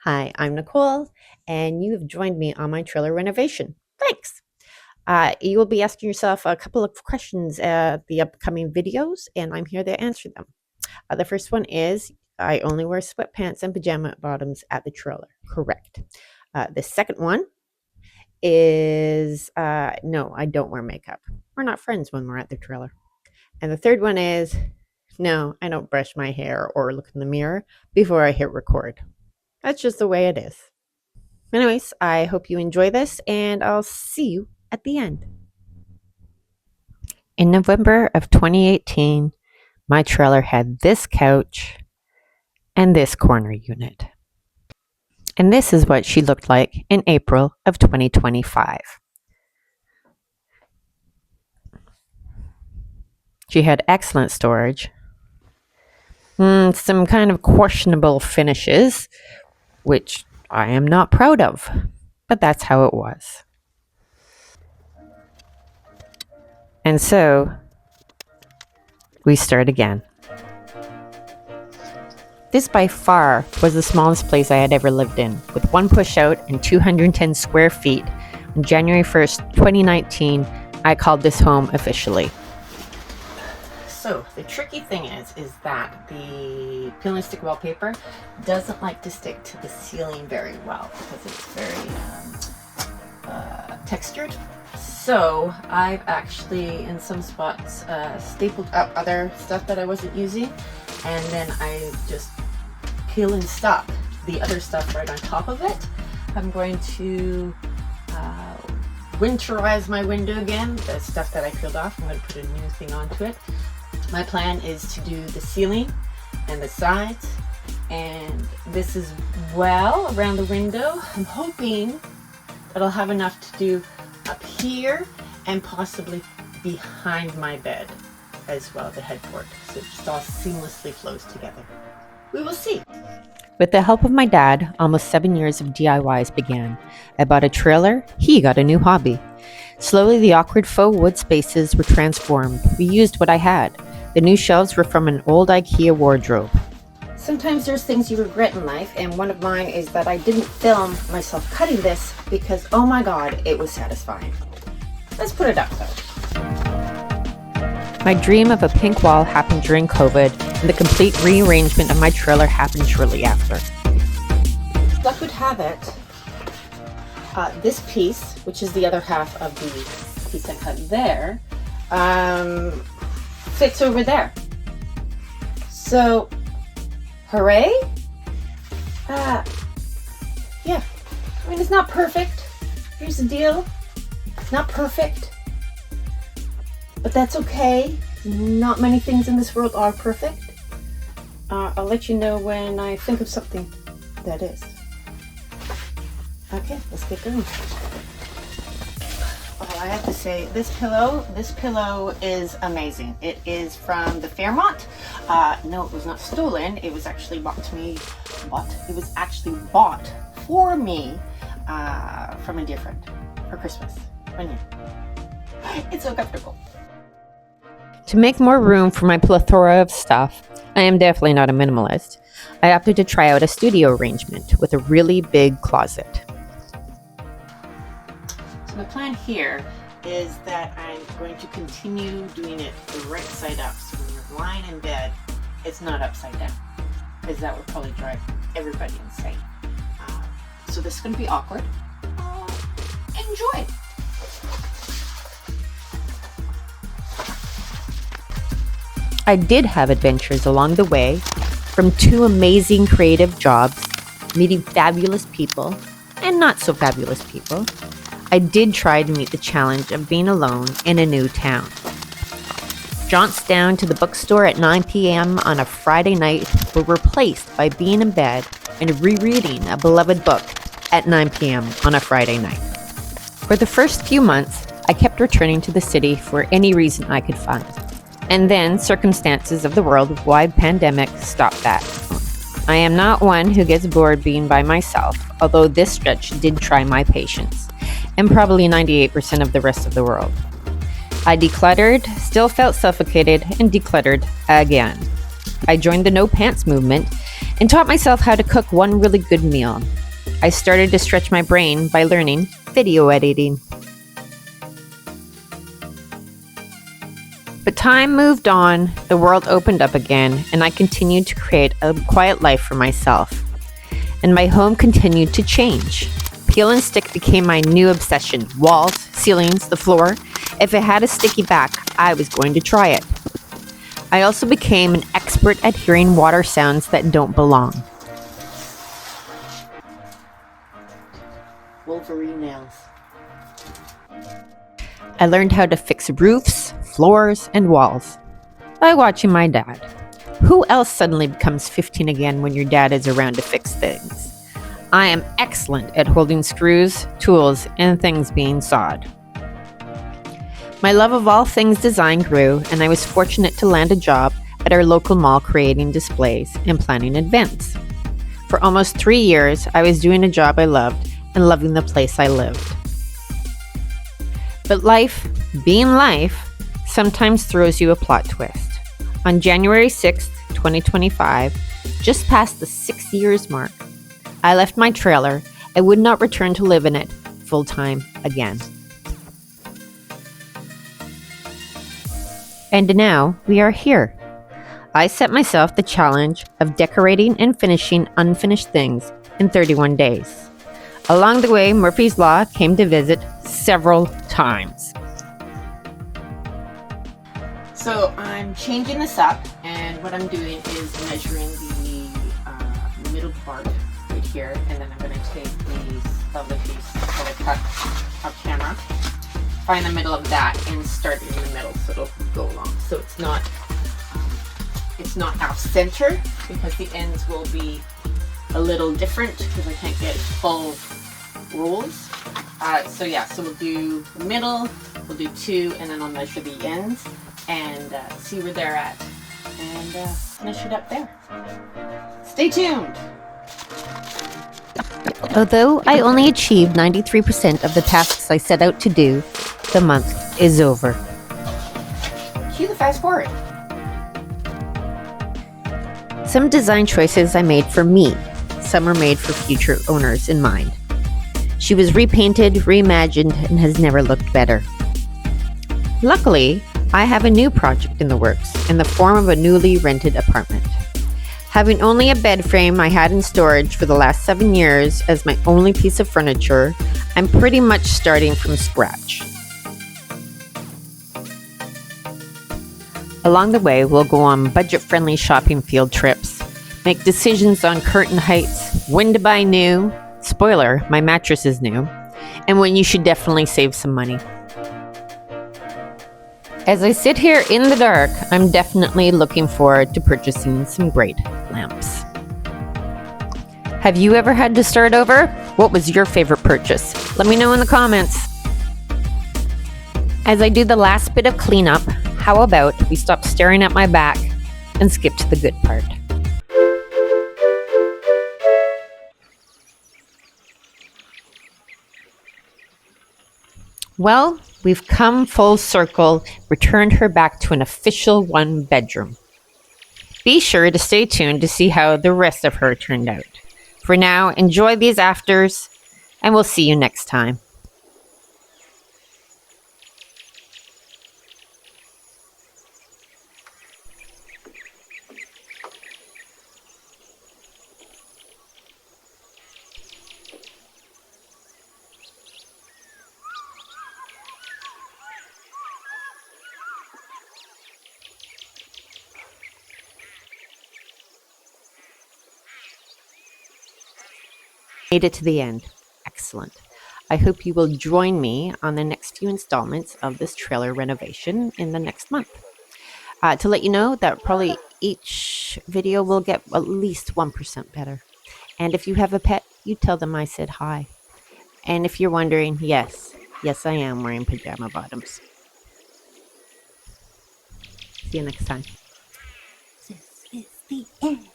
Hi, I'm Nicole, and you have joined me on my trailer renovation. Thanks. You will be asking yourself a couple of questions at the upcoming videos, and I'm here to answer them. The first one is I only wear sweatpants and pajama bottoms at the trailer. Correct. The second one is no, I don't wear makeup. We're not friends when we're at the trailer. And the third one is no, I don't brush my hair or look in the mirror before I hit record. That's just the way it is. Anyways, I hope you enjoy this, and I'll see you at the end. In November of 2018, my trailer had this couch and this corner unit. And this is what she looked like in April of 2025. She had excellent storage, some kind of questionable finishes, which I am not proud of, but that's how it was. And so we start again. This by far was the smallest place I had ever lived in, with one push out and 210 square feet. On January 1st, 2019, I called this home officially. So the tricky thing is that the peel and stick wallpaper doesn't like to stick to the ceiling very well because it's very textured. So I've actually, in some spots, stapled up other stuff that I wasn't using, and then I just peel and stuck the other stuff right on top of it. I'm going to winterize my window again, the stuff that I peeled off. I'm going to put a new thing onto it. My plan is to do the ceiling and the sides, and this is well around the window. I'm hoping that I'll have enough to do up here and possibly behind my bed as well, the headboard, so it just all seamlessly flows together. We will see. With the help of my dad, almost 7 years of DIYs began. I bought a trailer, he got a new hobby. Slowly the awkward faux wood spaces were transformed. We used what I had. The new shelves were from an old IKEA wardrobe. Sometimes there's things you regret in life, and one of mine is that I didn't film myself cutting this because, oh my god, it was satisfying. Let's put it up though. My dream of a pink wall happened during COVID, and the complete rearrangement of my trailer happened shortly after. Luck would have it, this piece, which is the other half of the piece I cut there, fits over there. So, hooray! Yeah, I mean, it's not perfect. Here's the deal. It's not perfect. But that's okay. Not many things in this world are perfect. I'll let you know when I think of something that is. Okay, let's get going. Oh, I have to say, this pillow is amazing. It is from the Fairmont. No, it was not stolen. It was actually bought for me from a dear friend for Christmas. It's so comfortable. To make more room for my plethora of stuff, I am definitely not a minimalist. I opted to try out a studio arrangement with a really big closet. So my plan here is that I'm going to continue doing it the right side up. So when you're lying in bed, it's not upside down, because that would probably drive everybody insane. So this is going to be awkward. Enjoy! I did have adventures along the way, from 2 amazing creative jobs, meeting fabulous people, and not so fabulous people. I did try to meet the challenge of being alone in a new town. Jaunts down to the bookstore at 9 p.m. on a Friday night were replaced by being in bed and rereading a beloved book at 9 p.m. on a Friday night. For the first few months, I kept returning to the city for any reason I could find. And then circumstances of the worldwide pandemic stopped that. I am not one who gets bored being by myself, although this stretch did try my patience, and probably 98% of the rest of the world. I decluttered, still felt suffocated, and decluttered again. I joined the no pants movement and taught myself how to cook one really good meal. I started to stretch my brain by learning video editing. But time moved on, the world opened up again, and I continued to create a quiet life for myself. And my home continued to change. Peel and stick became my new obsession. Walls, ceilings, the floor. If it had a sticky back, I was going to try it. I also became an expert at hearing water sounds that don't belong. Wolverine nails. I learned how to fix roofs, floors, and walls by watching my dad. Who else suddenly becomes 15 again when your dad is around to fix things? I am excellent at holding screws, tools, and things being sawed. My love of all things design grew, and I was fortunate to land a job at our local mall creating displays and planning events. For almost 3 years, I was doing a job I loved and loving the place I lived. But life, being life, sometimes throws you a plot twist. On January 6th, 2025, just past the 6 years mark, I left my trailer and would not return to live in it full-time again. And now we are here. I set myself the challenge of decorating and finishing unfinished things in 31 days. Along the way, Murphy's Law came to visit several times. So I'm changing this up, and what I'm doing is measuring the middle part right here, and then I'm going to take these lovely pieces that I cut off camera, find the middle of that, and start it in the middle so it'll go along. So it's not off center because the ends will be a little different because I can't get full rolls. So we'll do the middle, we'll do 2, and then I'll measure the ends and see where they're at and finish it up there. Stay tuned. Although I only achieved 93% of the tasks I set out to do, the month is over. Cue the fast forward. Some design choices I made for me. Some are made for future owners in mind. She was repainted, reimagined, and has never looked better. Luckily, I have a new project in the works in the form of a newly rented apartment. Having only a bed frame I had in storage for the last 7 years as my only piece of furniture, I'm pretty much starting from scratch. Along the way, we'll go on budget-friendly shopping field trips, make decisions on curtain heights, when to buy new, spoiler, my mattress is new, and when you should definitely save some money. As I sit here in the dark, I'm definitely looking forward to purchasing some great lamps. Have you ever had to start over? What was your favorite purchase? Let me know in the comments. As I do the last bit of cleanup, how about we stop staring at my back and skip to the good part? Well, we've come full circle, returned her back to an official 1-bedroom. Be sure to stay tuned to see how the rest of her turned out. For now, enjoy these afters, and we'll see you next time. Made it to the end. Excellent. I hope you will join me on the next few installments of this trailer renovation in the next month. To let you know that probably each video will get at least 1% better. And if you have a pet, you tell them I said hi. And if you're wondering, yes, I am wearing pajama bottoms. See you next time. This is the end.